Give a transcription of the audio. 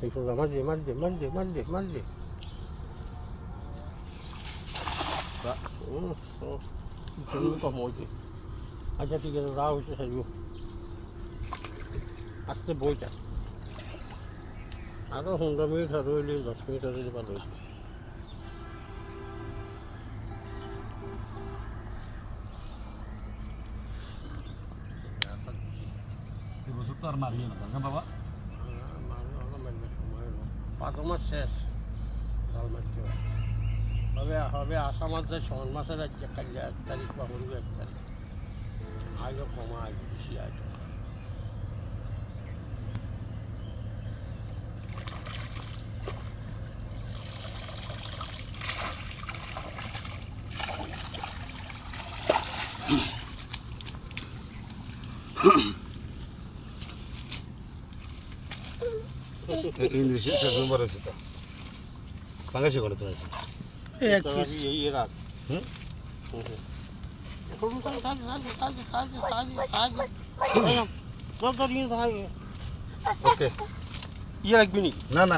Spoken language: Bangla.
এই সোজা মার দে মার দে মার দে মার দে মার দে কম হয়েছে আচ্ছা ঠিক আছে রা হয়েছে সাইব আস্তে বইটা আরও 15 মিনিট আরও হইলে 10 মিনিট আরও হইলে ভালো হয়েছে এবছর তো আর মারিয়ে না তাই না বাবা? পাঁচ মাস শেষ জাল মারতে হবে হবে আষাঢ় মাস যায় শ্রাবণ মাসের এক তারিখ বা হলু 1 তারিখ আজও কমা আজ বেশি আজ ইংলিশে শেষ নম্বর আছে তো বাংলাদেশে করে তো আছে এই রাত হুম ওকে ইয়ে রাখবি নি না না